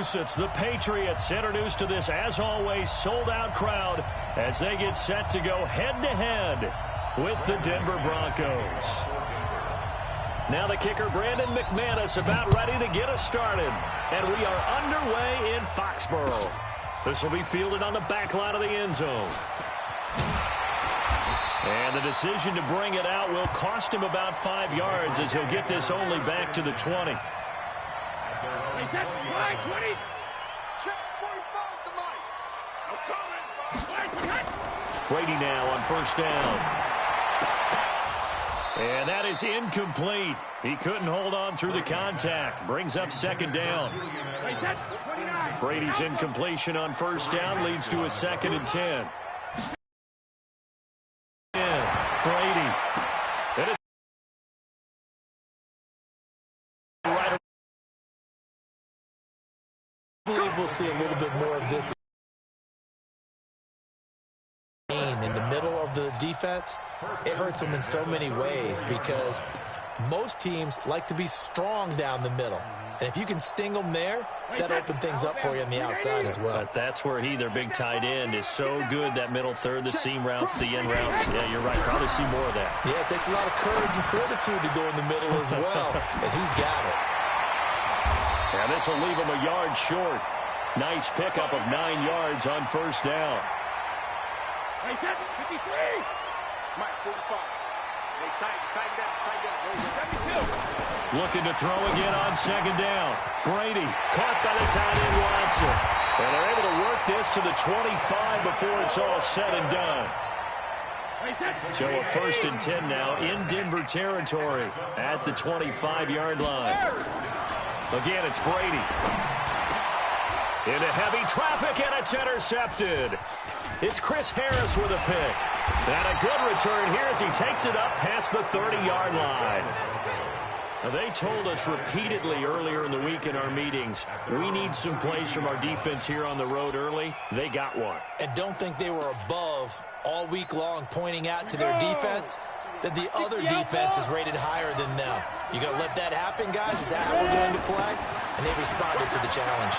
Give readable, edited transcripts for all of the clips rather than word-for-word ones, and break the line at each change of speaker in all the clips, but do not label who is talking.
Massachusetts, the Patriots introduced to this, as always, sold-out crowd as they get set to go head-to-head with the Denver Broncos. Now the kicker, Brandon McManus, about ready to get us started. And we are underway in Foxborough. This will be fielded on the back line of the end zone. And the decision to bring it out will cost him about 5 yards as he'll get this only back to the 20. Brady now on first down. And that is incomplete. He couldn't hold on through the contact. Brings up second down. Brady's incompletion on first down leads to a 2nd and 10. Brady.
I believe we'll see a little bit more of this in the middle of the defense. It hurts them in so many ways because most teams like to be strong down the middle. And if you can sting them there, that opens things up for you on the outside as well.
But that's where their big tight end, is so good, that middle third, the seam routes, the end routes. Yeah, you're right. Probably see more of that.
Yeah, it takes a lot of courage and fortitude to go in the middle as well, and he's got it.
And this will leave him a yard short. Nice pickup of 9 yards on first down.
53. Mike, 45.
Looking to throw again on second down. Brady caught by the tight end Watson. And they're able to work this to the 25 before it's all said and done. So a 1st and 10 now in Denver territory at the 25-yard line. Again, it's Brady. Into heavy traffic, and it's intercepted. It's Chris Harris with a pick. And a good return here as he takes it up past the 30-yard line. Now, they told us repeatedly earlier in the week in our meetings, we need some plays from our defense here on the road early. They got one.
And don't think they were above all week long pointing out to their defense that the other defense is rated higher than them. You going to let that happen, guys? Is that how we're going to play? And they responded to the challenge.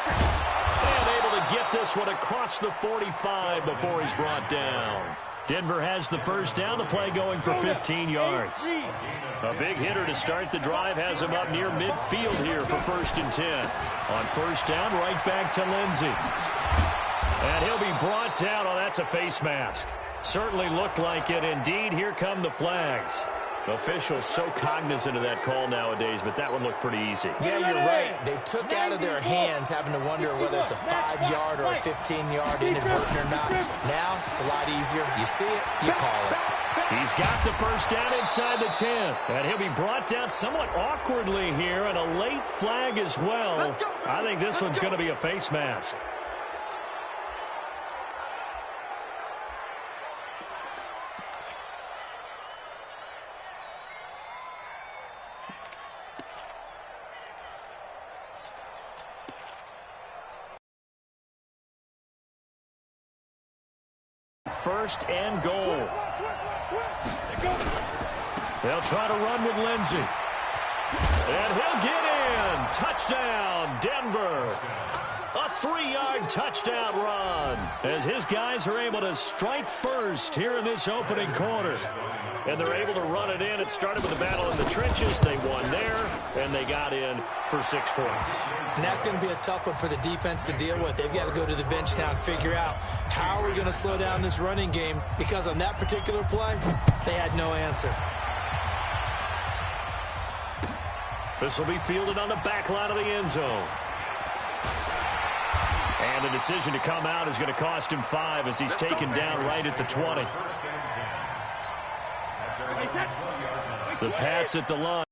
And able to get this one across the 45 before he's brought down. Denver has the first down, the play going for 15 yards. A big hitter to start the drive has him up near midfield here for 1st and 10. On first down, right back to Lindsey. And he'll be brought down. Oh, that's a face mask. Certainly looked like it. Indeed, here come the flags. Officials so cognizant of that call nowadays, but that one looked pretty easy.
Yeah, you're right. They took out of their hands having to wonder whether it's a 5-yard or a 15-yard inadvertent or not. Now, it's a lot easier. You see it, you call it.
He's got the first down inside the 10. And he'll be brought down somewhat awkwardly here, and a late flag as well. I think this one's going to be a face mask. First and goal. They'll try to run with Lindsey. And he'll get in. Touchdown, Denver. A 3-yard touchdown run as his guys are able to strike first here in this opening quarter. And they're able to run it in. It started with a battle in the trenches. They won there, and they got in for 6 points.
And that's going to be a tough one for the defense to deal with. They've got to go to the bench now and figure out how are we going to slow down this running game, because on that particular play, they had no answer.
This will be fielded on the back line of the end zone. And the decision to come out is going to cost him 5 as he's taken down right at the 20. The Pats at the line.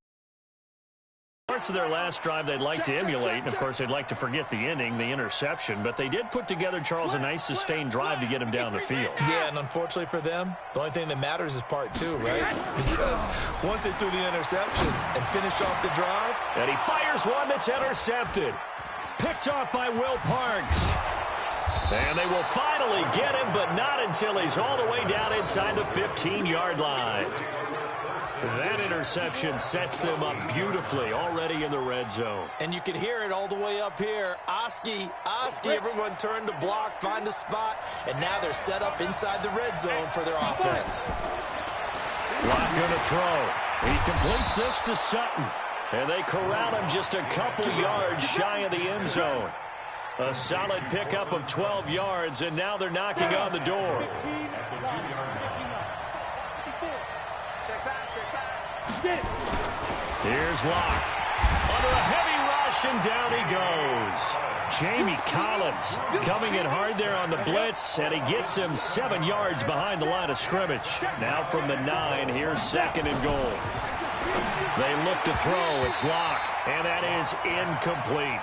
Parts of their last drive they'd like to emulate, and of course they'd like to forget the inning, the interception, but they did put together, Charles, a nice sustained drive to get him down the field.
Yeah, and unfortunately for them, the only thing that matters is part 2, right? Because once they threw the interception and finished off the drive.
And he fires one that's intercepted. Picked off by Will Parks. And they will finally get him, but not until he's all the way down inside the 15-yard line. That interception sets them up beautifully already in the red zone.
And you can hear it all the way up here. Oski, everyone turned to block, find a spot, and now they're set up inside the red zone for their offense.
Not going to throw. He completes this to Sutton. And they corral him just a couple yards shy of the end zone. A solid pickup of 12 yards, and now they're knocking on the door. Here's Locke. Under a heavy rush, and down he goes. Jamie Collins coming in hard there on the blitz, and he gets him 7 yards behind the line of scrimmage. Now from the 9, here's 2nd and goal. They look to throw. It's Locke, and that is incomplete.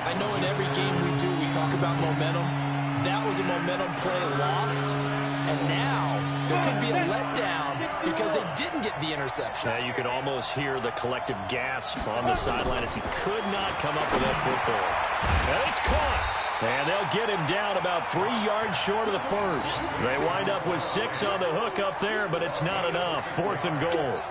I know in every game we do, we talk about momentum. That was a momentum play lost, and now there could be a letdown because they didn't get the interception.
You could almost hear the collective gasp on the sideline as he could not come up with that football. And it's caught. And they'll get him down about 3 yards short of the first. They wind up with 6 on the hook up there, but it's not enough. 4th and goal.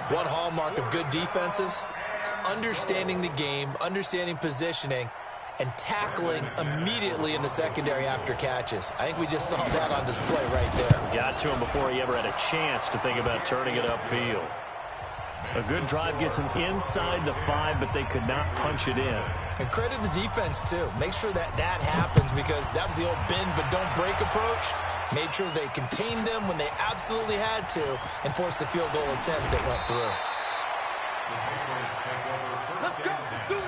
One hallmark of good defenses is understanding the game, understanding positioning, and tackling immediately in the secondary after catches. I think we just saw that on display right there.
Got to him before he ever had a chance to think about turning it upfield. A good drive gets him inside the 5, but they could not punch it in.
And credit the defense, too. Make sure that happens because that was the old bend but don't break approach. Made sure they contained them when they absolutely had to and forced the field goal attempt that went through.
Let's go. Do it.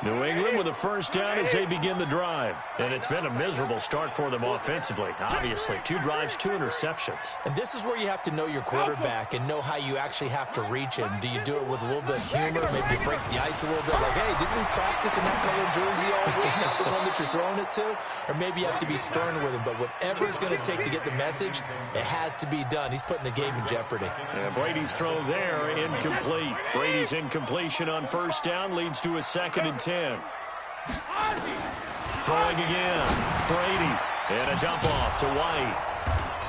New England with a first down as they begin the drive. And it's been a miserable start for them offensively. Obviously, 2 drives, 2 interceptions.
And this is where you have to know your quarterback and know how you actually have to reach him. Do you do it with a little bit of humor? Maybe you break the ice a little bit like, hey, didn't we practice in that color jersey all week? Not the one that you're throwing it to? Or maybe you have to be stern with him. But whatever it's going to take to get the message, it has to be done. He's putting the game in jeopardy.
And Brady's throw there, incomplete. Brady's incompletion on first down leads to a 2nd and 10. Throwing again. Brady. And a dump off to White.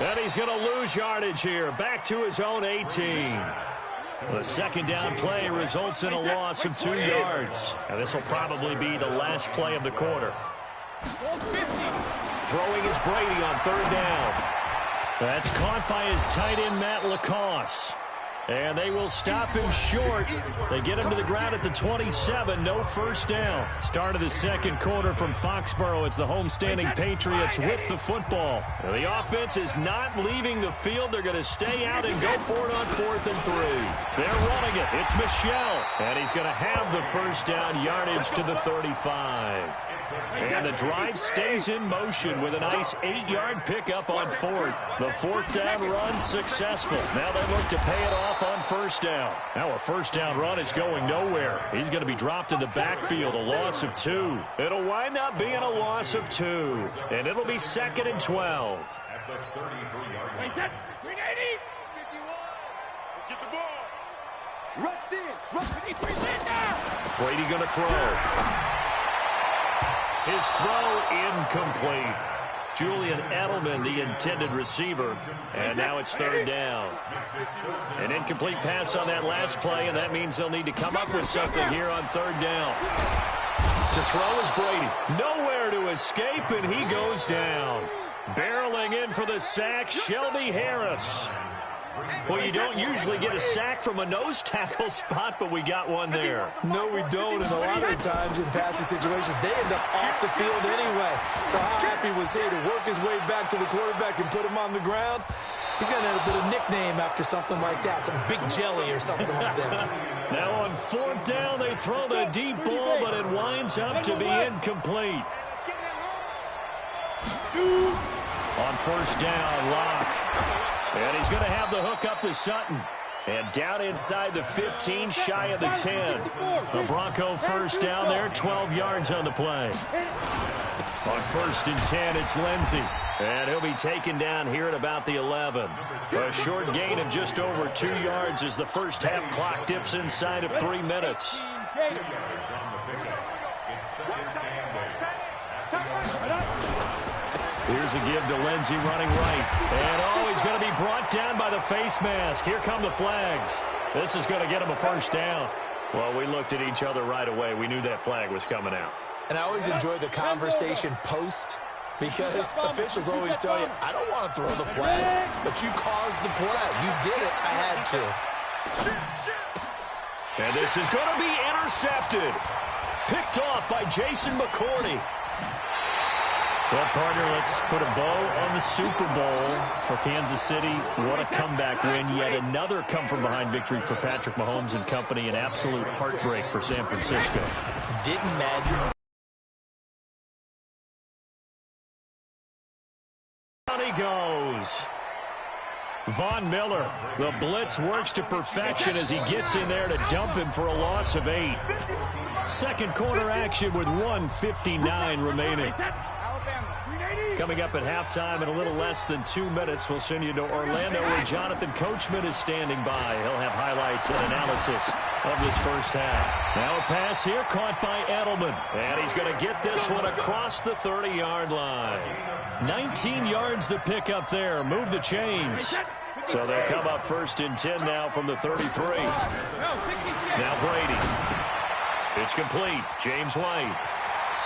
And he's going to lose yardage here. Back to his own 18. The second down play results in a loss of 2 yards. And this will probably be the last play of the quarter. Throwing is Brady on 3rd down. That's caught by his tight end, Matt Lacoste. And they will stop him short. They get him to the ground at the 27. No first down. Start of the second quarter from Foxborough. It's the homestanding Patriots with the football. The offense is not leaving the field. They're going to stay out and go for it on 4th and 3. They're running it. It's Michel. And he's going to have the first down yardage to the 35. And the drive stays in motion with a nice 8-yard pickup on 4th. The 4th down run successful. Now they look to pay it off on first down. Now a first down run is going nowhere. He's going to be dropped in the backfield, a loss of 2. It'll wind up being a loss of 2. And it'll be 2nd and 12.
At the 33-yard line. 380. Let's get the ball. Rush in.
Brady going to throw. His throw incomplete. Julian Edelman, the intended receiver. And now it's 3rd down. An incomplete pass on that last play, and that means they'll need to come up with something here on 3rd down. To throw is Brady. Nowhere to escape, and he goes down. Barreling in for the sack, Shelby Harris. Well, you don't usually get a sack from a nose tackle spot, but we got one there.
No, we don't, and a lot of the times in passing situations, they end up off the field anyway. So how happy was he to work his way back to the quarterback and put him on the ground? He's going to end up with a nickname after something like that, some Big Jelly or something like that.
Now on 4th down, they throw the deep ball, but it winds up to be incomplete. On first down, Locke. And he's going to have the hook up to Sutton. And down inside the 15, shy of the 10. The Bronco first down there, 12 yards on the play. On 1st and 10, it's Lindsey. And he'll be taken down here at about the 11. A short gain of just over 2 yards as the first half clock dips inside of 3 minutes. Here's a give to Lindsey running right. And, oh, he's going to be brought down by the face mask. Here come the flags. This is going to get him a first down. Well, we looked at each other right away. We knew that flag was coming out.
And I always enjoy the conversation post, because officials always tell you, I don't want to throw the flag, but you caused the play. You did it. I had to.
And this is going to be intercepted. Picked off by Jason McCourty. Well, partner, let's put a bow on the Super Bowl for Kansas City. What a comeback win. Yet another come-from-behind victory for Patrick Mahomes and company. An absolute heartbreak for San Francisco.
Didn't Madden.
Down he goes. Von Miller. The blitz works to perfection as he gets in there to dump him for a loss of 8. Second quarter action with 1:59 remaining. Coming up at halftime in a little less than 2 minutes, we'll send you to Orlando where Jonathan Coachman is standing by. He'll have highlights and analysis of this first half. Now a pass here caught by Edelman. And he's going to get this one across the 30-yard line. 19 yards to pick up there. Move the chains. So they'll come up first and 10 now from the 33. Now Brady. It's complete. James White.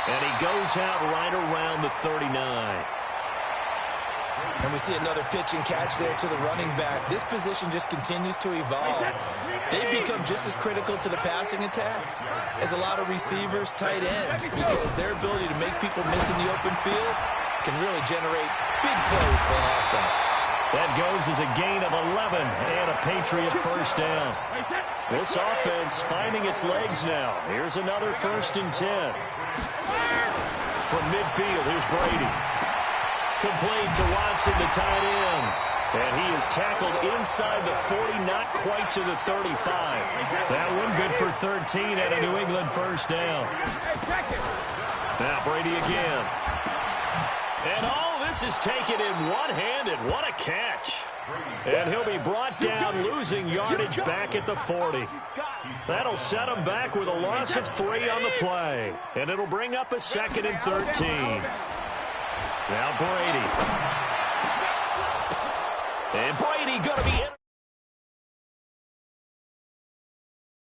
And he goes out right around the 39.
And we see another pitch and catch there to the running back. This position just continues to evolve. They've become just as critical to the passing attack as a lot of receivers, tight ends, because their ability to make people miss in the open field can really generate big plays for an offense.
That goes as a gain of 11 and a Patriot first down. This offense finding its legs now. Here's another first and 10. From midfield, here's Brady. Complete to Watson, the tight end. And he is tackled inside the 40, not quite to the 35. That one good for 13 and a New England first down. Now Brady again. And oh, this is taken in one-handed. What a catch. And he'll be brought down, losing yardage back at the 40. That'll set him back with a loss of 3 on the play. And it'll bring up a 2nd and 13. Now Brady. And Brady going to be in.